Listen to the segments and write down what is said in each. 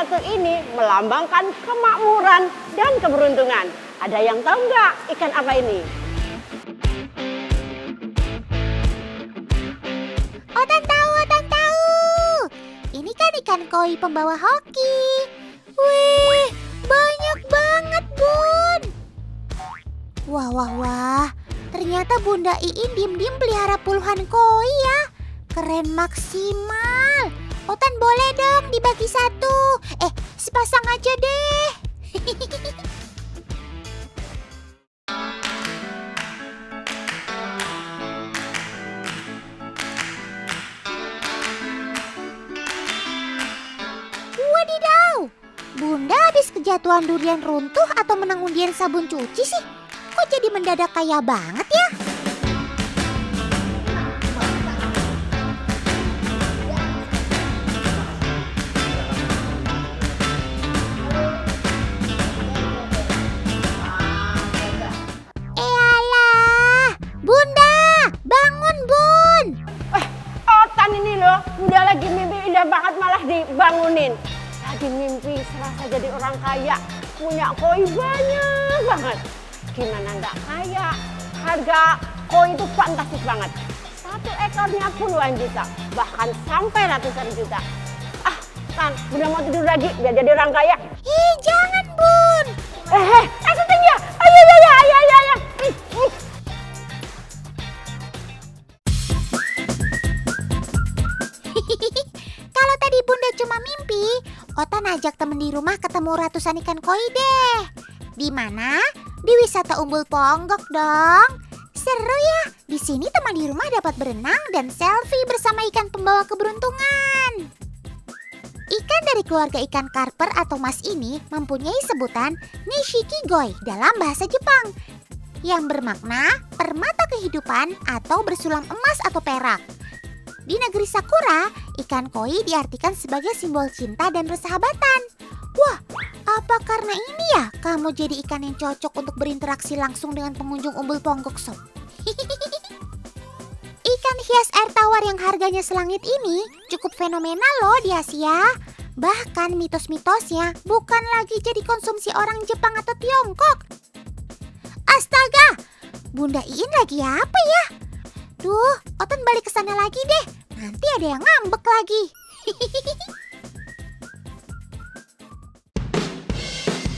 satu ini melambangkan kemakmuran dan keberuntungan. Ada yang tahu nggak ikan apa ini? Otan tahu, Otan tahu. Ini kan ikan koi pembawa hoki. Wih, banyak banget, Bun. Wah. Ternyata Bunda Iin diem-diem pelihara puluhan koi ya. Keren maksimal. Otan boleh dong dibagi satu. Sepasang aja deh. Wadidaw. Bunda habis kejatuhan durian runtuh atau menang undian sabun cuci sih? Kok jadi mendadak kaya banget ya? Eyalah, Bunda, bangun Bun. Otan ini loh, udah lagi mimpi indah banget malah dibangunin. Lagi mimpi serasa jadi orang kaya, punya koi banyak banget. Gimana nggak kaya? Harga koi itu fantastis banget. Satu ekornya puluhan juta, bahkan sampai ratusan juta. Tan, Bunda mau tidur lagi biar jadi orang kaya. Jangan Bun. Syuting ya. Ayo. Kalau tadi Bunda cuma mimpi, Otan ajak temen di rumah ketemu ratusan ikan koi deh. Di mana? Di wisata Umbul Ponggok dong. Seru ya. Di sini teman di rumah dapat berenang dan selfie bersama ikan pembawa keberuntungan. Ikan dari keluarga ikan karper atau mas ini mempunyai sebutan Nishikigoi dalam bahasa Jepang, yang bermakna permata kehidupan atau bersulam emas atau perak. Di negeri Sakura, ikan koi diartikan sebagai simbol cinta dan persahabatan. Wah, apa karena ini ya kamu jadi ikan yang cocok untuk berinteraksi langsung dengan pengunjung Umbul Ponggok Sob? Ikan hias air tawar yang harganya selangit ini cukup fenomenal loh di Asia. Bahkan mitos-mitosnya bukan lagi jadi konsumsi orang Jepang atau Tiongkok. Astaga, Bunda Iin lagi apa ya? Duh, Otan balik ke sana lagi deh. Nanti ada yang ngambek lagi.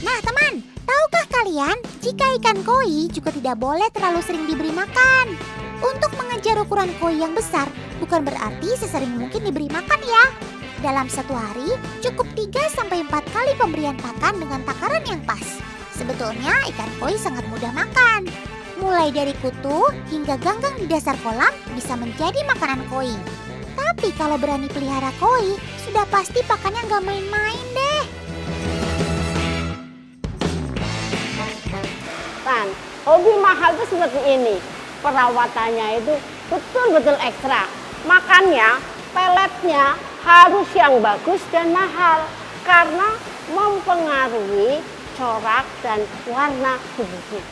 Nah teman, tahukah kalian jika ikan koi juga tidak boleh terlalu sering diberi makan? Untuk mengejar ukuran koi yang besar bukan berarti sesering mungkin diberi makan ya. Dalam satu hari cukup 3-4 kali pemberian pakan dengan takaran yang pas. Sebetulnya ikan koi sangat mudah makan. Mulai dari kutu hingga ganggang di dasar kolam bisa menjadi makanan koi. Tapi kalau berani pelihara koi, sudah pasti pakannya nggak main-main deh. Tan, hobi mahal itu seperti ini. Perawatannya itu betul-betul ekstra. Makannya, peletnya harus yang bagus dan mahal. Karena mempengaruhi corak dan warna tubuhnya.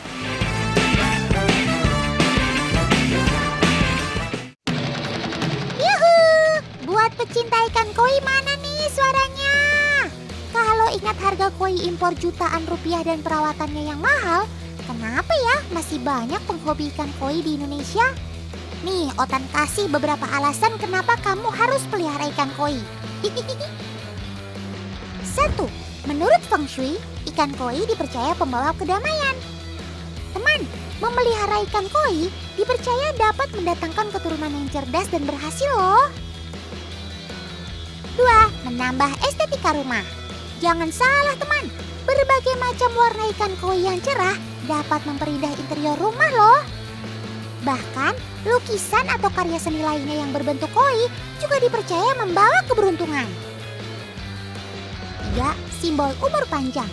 Buat pecinta ikan koi mana nih suaranya? Kalau ingat harga koi impor jutaan rupiah dan perawatannya yang mahal, kenapa ya masih banyak penghobi ikan koi di Indonesia? Nih, Otan kasih beberapa alasan kenapa kamu harus pelihara ikan koi. 1. Menurut Feng Shui, ikan koi dipercaya pembawa kedamaian. Teman, memelihara ikan koi dipercaya dapat mendatangkan keturunan yang cerdas dan berhasil loh. 2. Menambah estetika rumah. Jangan salah teman, berbagai macam warna ikan koi yang cerah dapat memperindah interior rumah loh. Bahkan, lukisan atau karya seni lainnya yang berbentuk koi juga dipercaya membawa keberuntungan. 3. Simbol umur panjang.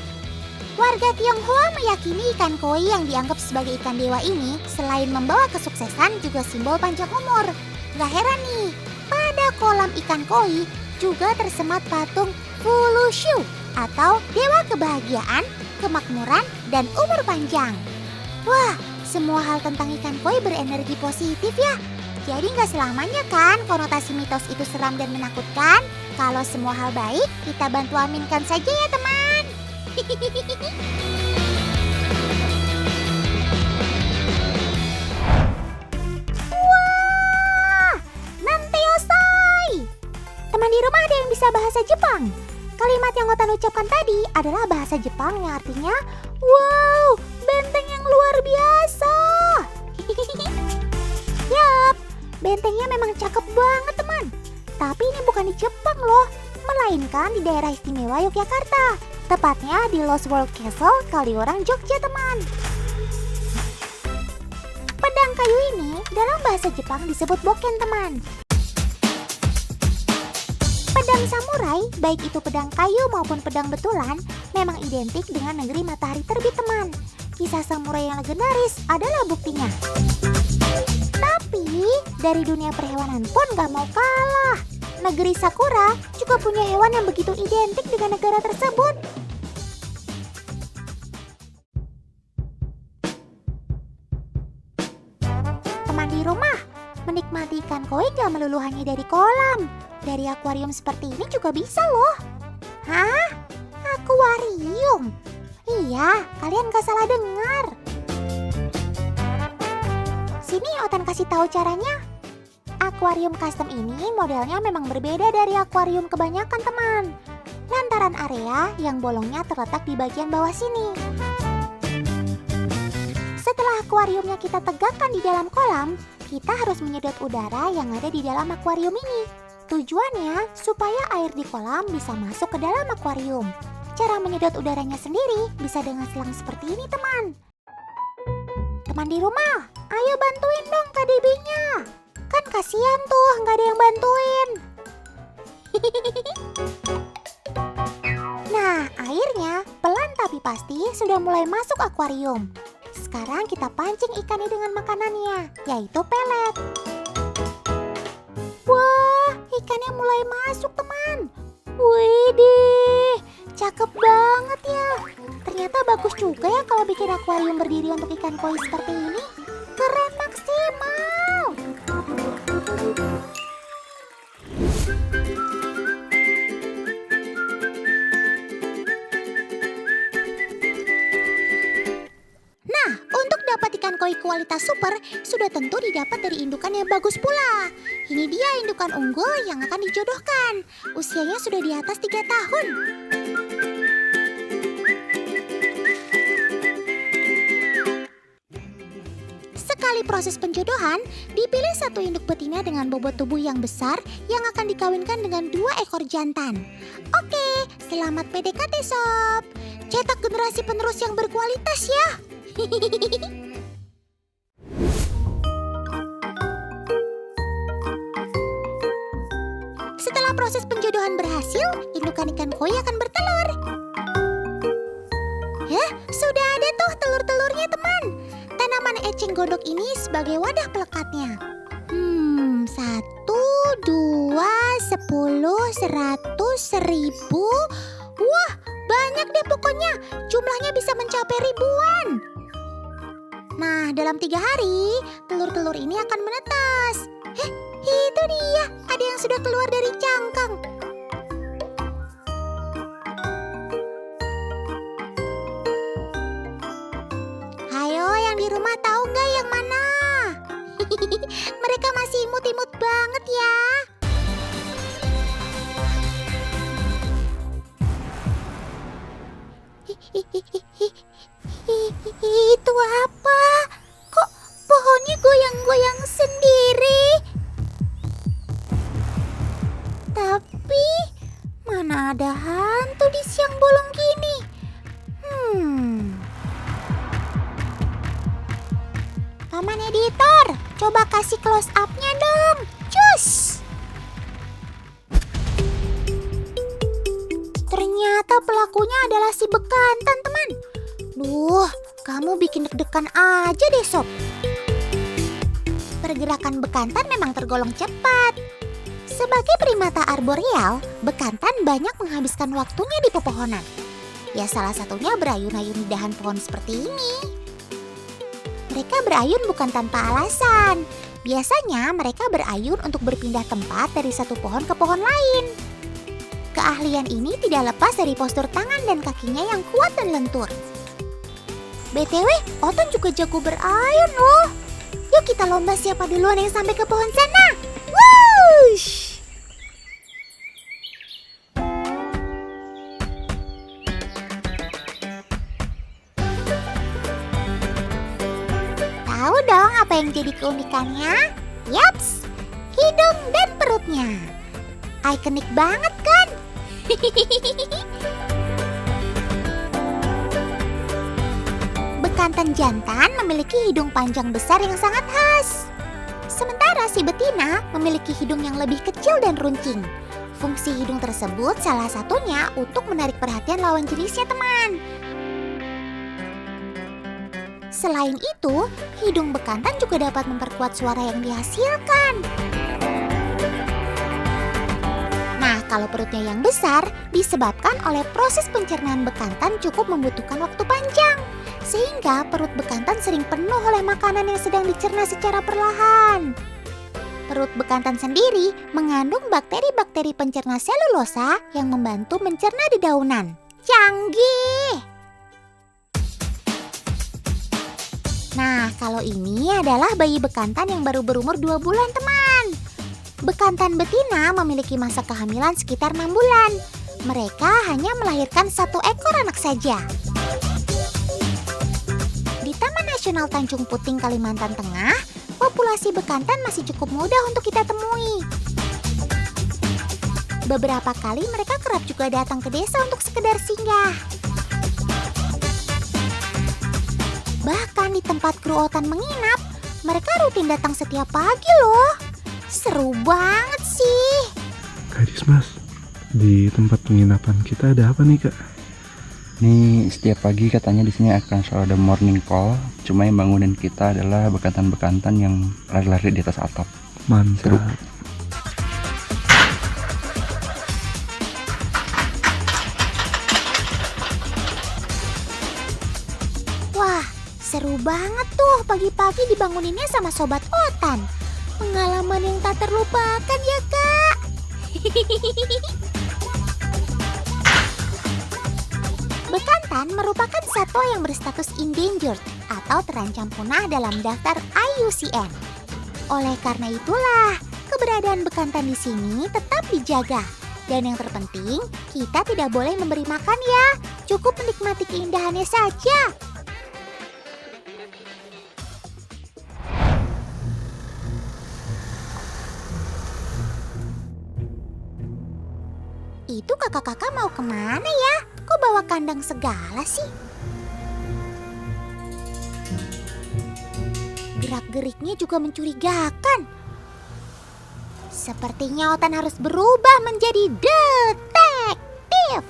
Warga Tionghoa meyakini ikan koi yang dianggap sebagai ikan dewa ini selain membawa kesuksesan juga simbol panjang umur. Gak heran nih, pada kolam ikan koi juga tersemat patung Fulushu atau dewa kebahagiaan, kemakmuran, dan umur panjang. Wah, semua hal tentang ikan koi berenergi positif ya. Jadi nggak selamanya kan konotasi mitos itu seram dan menakutkan. Kalau semua hal baik, kita bantu aminkan saja ya teman. Wah, Nanteyosai. Teman di rumah ada yang bisa bahasa Jepang? Kalimat yang Otan ucapkan tadi adalah bahasa Jepang yang artinya, wow, benteng yang luar biasa. Yap, bentengnya memang cakep banget teman. Tapi ini bukan di Jepang loh, melainkan di daerah istimewa Yogyakarta. Tepatnya di Lost World Castle, Kaliurang, Jogja teman. Pedang kayu ini dalam bahasa Jepang disebut boken teman. Pedang samurai, baik itu pedang kayu maupun pedang betulan, memang identik dengan negeri matahari terbit teman. Kisah samurai yang legendaris adalah buktinya. Tapi, dari dunia perhewanan pun gak mau kalah. Negeri Sakura juga punya hewan yang begitu identik dengan negara tersebut. Teman di rumah, menikmati ikan koi gak melulu hanya dari kolam. Dari akuarium seperti ini juga bisa loh. Hah? Akuarium? Iya, kalian gak salah dengar. Sini Otan kasih tahu caranya. Akuarium custom ini modelnya memang berbeda dari akuarium kebanyakan teman. Lantaran area yang bolongnya terletak di bagian bawah sini. Setelah akuariumnya kita tegakkan di dalam kolam, kita harus menyedot udara yang ada di dalam akuarium ini. Tujuannya supaya air di kolam bisa masuk ke dalam akuarium. Cara menyedot udaranya sendiri bisa dengan selang seperti ini teman. Teman di rumah, ayo bantuin dong KDB-nya. Kan kasihan tuh nggak ada yang bantuin. Nah, airnya pelan tapi pasti sudah mulai masuk akuarium. Sekarang kita pancing ikannya dengan makanannya, yaitu pelet. Wah, ikannya mulai masuk teman. Widih, cakep banget ya. Ternyata bagus juga ya kalau bikin akuarium berdiri untuk ikan koi seperti ini. Keren maksimal. Nah, untuk dapat ikan koi kualitas super, sudah tentu didapat dari indukan yang bagus pula. Ini dia indukan unggul yang akan dijodohkan. Usianya sudah di atas 3 tahun. Sekali proses penjodohan, dipilih satu induk betina dengan bobot tubuh yang besar yang akan dikawinkan dengan 2 ekor jantan. Oke, selamat PDKT sob. Cetak generasi penerus yang berkualitas ya. Setelah proses penjodohan berhasil, indukan ikan koi akan bertelur. Hah, sudah ada tuh telur-telurnya teman. Tanaman eceng gondok ini sebagai wadah pelekatnya. 1, 2, 10, 100, 1000. Wah, banyak deh pokoknya. Jumlahnya bisa mencapai ribuan. Nah, dalam 3 hari, telur-telur ini akan menetas. Itu dia. Ada yang sudah keluar dari cangkang. Ayo, yang di rumah tahu nggak yang mana? Mereka masih imut-imut banget ya. Itu apa? Kok pohonnya goyang-goyang sendiri? Tapi mana ada hantu di siang bolong gini? Paman editor, coba kasih close up-nya dong. Cus! Ternyata pelakunya adalah si bekantan, teman. Duh, kamu bikin deg-degan aja deh, Sob. Pergerakan bekantan memang tergolong cepat. Sebagai primata arboreal, bekantan banyak menghabiskan waktunya di pepohonan. Ya salah satunya berayun-ayun di dahan pohon seperti ini. Mereka berayun bukan tanpa alasan. Biasanya mereka berayun untuk berpindah tempat dari satu pohon ke pohon lain. Keahlian ini tidak lepas dari postur tangan dan kakinya yang kuat dan lentur. BTW, Otan juga jago berayun loh. Yuk kita lomba siapa duluan yang sampai ke pohon sana. Wush! Tahu dong apa yang jadi keunikannya? Yaps, hidung dan perutnya. Ikonik banget kan? Bekantan jantan memiliki hidung panjang besar yang sangat khas. Sementara si betina memiliki hidung yang lebih kecil dan runcing. Fungsi hidung tersebut salah satunya untuk menarik perhatian lawan jenisnya, teman. Selain itu, hidung bekantan juga dapat memperkuat suara yang dihasilkan. Nah, kalau perutnya yang besar disebabkan oleh proses pencernaan bekantan cukup membutuhkan waktu panjang. Sehingga perut bekantan sering penuh oleh makanan yang sedang dicerna secara perlahan. Perut bekantan sendiri mengandung bakteri-bakteri pencerna selulosa yang membantu mencerna dedaunan. Canggih! Nah, kalau ini adalah bayi bekantan yang baru berumur 2 bulan, teman. Bekantan betina memiliki masa kehamilan sekitar 6 bulan. Mereka hanya melahirkan 1 ekor anak saja. Di Taman Nasional Tanjung Puting, Kalimantan Tengah, populasi bekantan masih cukup mudah untuk kita temui. Beberapa kali mereka kerap juga datang ke desa untuk sekedar singgah. Bahkan di tempat kru Otan menginap, mereka rutin datang setiap pagi loh. Seru banget sih. Kak Dismas, di tempat penginapan kita ada apa nih, Kak? Nih setiap pagi katanya di sini akan selalu ada morning call. Cuma yang bangunin kita adalah bekantan-bekantan yang lari-lari di atas atap. Mantap. Seru. Wah, seru banget tuh pagi-pagi dibanguninnya sama Sobat Otan. Pengalaman yang tak terlupakan ya, Kak. Bekantan merupakan satwa yang berstatus endangered atau terancam punah dalam daftar IUCN. Oleh karena itulah, keberadaan bekantan di sini tetap dijaga. Dan yang terpenting, kita tidak boleh memberi makan ya. Cukup menikmati keindahannya saja. Itu kakak-kakak mau kemana ya? Kok bawa kandang segala sih? Gerak-geriknya juga mencurigakan. Sepertinya Otan harus berubah menjadi detektif.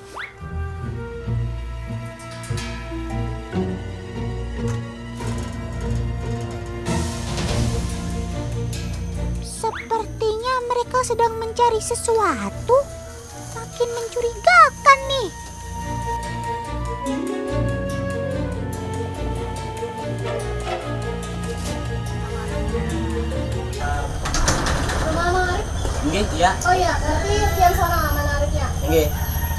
Sepertinya mereka sedang mencari sesuatu. Makin mencurigakan nih. Rumah Mang Arif? Nggih, iya. Oh iya, berarti yang sana Mang Arifnya. Nggih.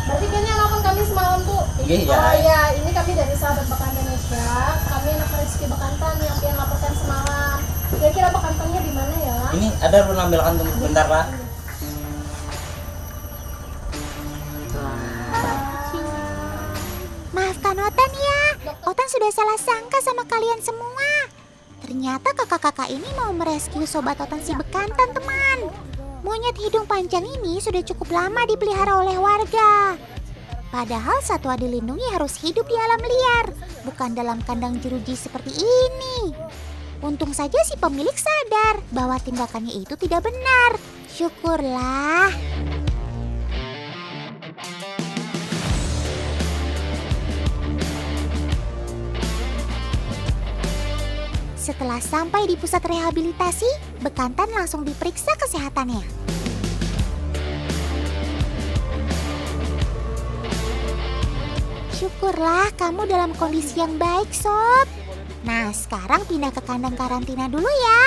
Berarti kayaknya nelfon kami semalam tuh. Nggih, ya. Oh iya, ini kami dari sahabat Bekantan Indonesia. Kami anak Rizky Bekantan yang pian laporkan semalam. Kira-kira bekantannya di mana ya? Ini ada lu ambil kantung bentar, Pak. Maafkan Otan ya, Otan sudah salah sangka sama kalian semua. Ternyata kakak-kakak ini mau merescue sobat Otan si bekantan, teman. Monyet hidung panjang ini sudah cukup lama dipelihara oleh warga. Padahal satwa dilindungi harus hidup di alam liar, bukan dalam kandang jeruji seperti ini. Untung saja si pemilik sadar bahwa tindakannya itu tidak benar. Syukurlah. Setelah sampai di pusat rehabilitasi, bekantan langsung diperiksa kesehatannya. Syukurlah kamu dalam kondisi yang baik, Sob. Nah, sekarang pindah ke kandang karantina dulu ya.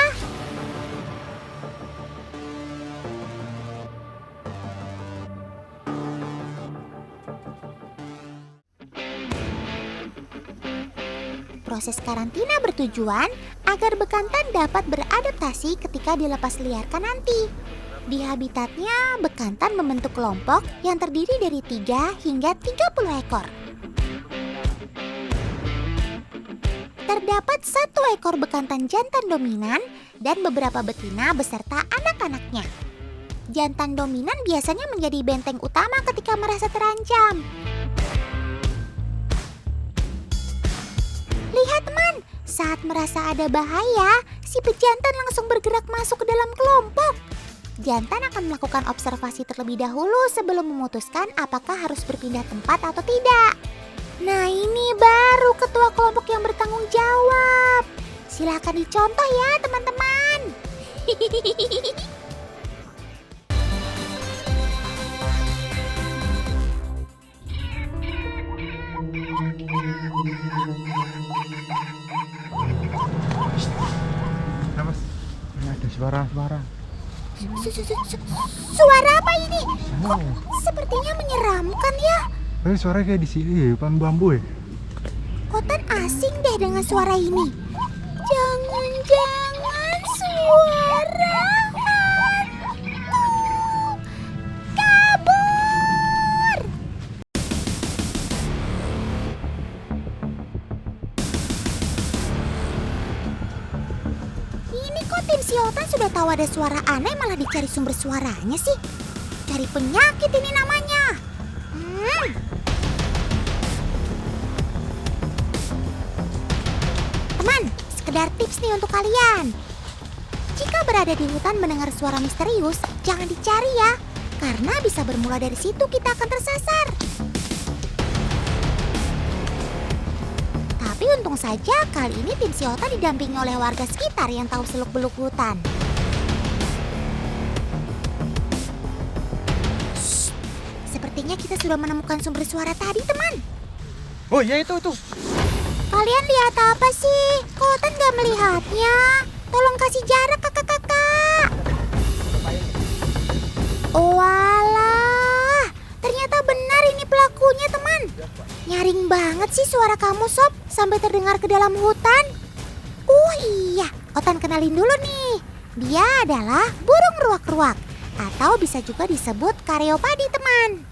proses karantina bertujuan agar bekantan dapat beradaptasi ketika dilepas liarkan nanti. Di habitatnya, bekantan membentuk kelompok yang terdiri dari 3 hingga 30 ekor. Terdapat 1 ekor bekantan jantan dominan dan beberapa betina beserta anak-anaknya. Jantan dominan biasanya menjadi benteng utama ketika merasa terancam. Lihat teman, saat merasa ada bahaya, si pejantan langsung bergerak masuk ke dalam kelompok. Jantan akan melakukan observasi terlebih dahulu sebelum memutuskan apakah harus berpindah tempat atau tidak. Nah, ini baru ketua kelompok yang bertanggung jawab. Silahkan dicontoh ya teman-teman. Mas, ini ada suara-suara. Suara apa ini? Kok sepertinya menyeramkan ya? Suara kayak di sini, depan bambu ya. Otan asing deh dengan suara ini. Jangan-jangan suara hantu. Kabur! Ini kok tim si Otan sudah tahu ada suara aneh malah dicari sumber suaranya sih? Cari penyakit ini namanya. Teman, sekedar tips nih untuk kalian. Jika berada di hutan mendengar suara misterius, jangan dicari ya. Karena bisa bermula dari situ kita akan tersasar. Tapi untung saja kali ini tim Siota didampingi oleh warga sekitar yang tahu seluk-beluk hutan. Shh, sepertinya kita sudah menemukan sumber suara tadi, teman. Oh iya itu. Kalian lihat apa sih? Kotan gak melihatnya. Tolong kasih jarak kakak-kakak. Oh alah, ternyata benar ini pelakunya teman. Nyaring banget sih suara kamu Sob, sampai terdengar ke dalam hutan. Oh iya, Otan kenalin dulu nih. Dia adalah burung ruak-ruak, atau bisa juga disebut kareopadi teman.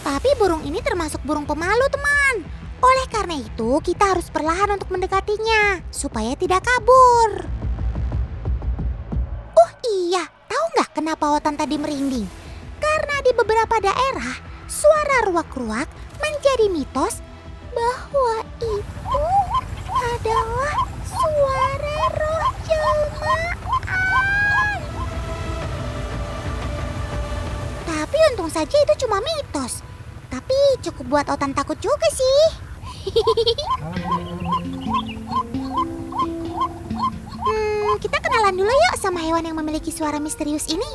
Tapi burung ini termasuk burung pemalu teman. Oleh karena itu, kita harus perlahan untuk mendekatinya, supaya tidak kabur. Oh iya, tahu nggak kenapa Otan tadi merinding? Karena di beberapa daerah, suara ruak-ruak menjadi mitos bahwa itu adalah suara roh jelmaan. Tapi untung saja itu cuma mitos. Tapi cukup buat Otan takut juga sih. Kita kenalan dulu yuk sama hewan yang memiliki suara misterius ini.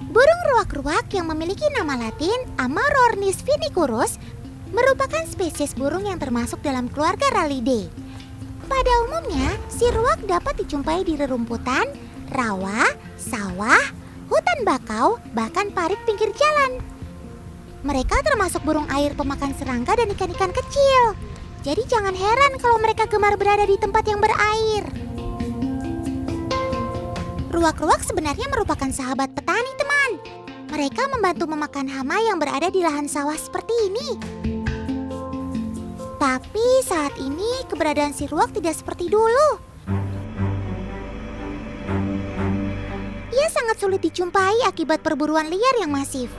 Burung ruak-ruak yang memiliki nama latin Amarornis vinicurus merupakan spesies burung yang termasuk dalam keluarga Rallidae. Pada umumnya, si ruak dapat dijumpai di rerumputan, rawa, sawah, hutan bakau, bahkan parit pinggir jalan. Mereka termasuk burung air pemakan serangga dan ikan-ikan kecil. Jadi jangan heran kalau mereka gemar berada di tempat yang berair. Ruak-ruak sebenarnya merupakan sahabat petani, teman. Mereka membantu memakan hama yang berada di lahan sawah seperti ini. Tapi saat ini keberadaan si ruak tidak seperti dulu. Ia sangat sulit dijumpai akibat perburuan liar yang masif.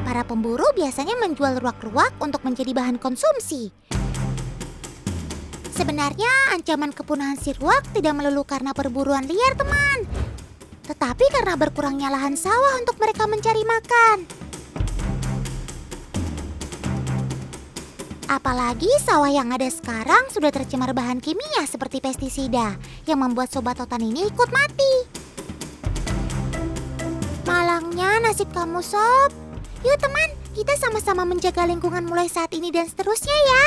Para pemburu biasanya menjual ruak-ruak untuk menjadi bahan konsumsi. Sebenarnya ancaman kepunahan si ruak tidak melulu karena perburuan liar, teman. Tetapi karena berkurangnya lahan sawah untuk mereka mencari makan. Apalagi sawah yang ada sekarang sudah tercemar bahan kimia seperti pestisida yang membuat sobat Otan ini ikut mati. Malangnya nasib kamu, Sob. Yuk teman, kita sama-sama menjaga lingkungan mulai saat ini dan seterusnya ya.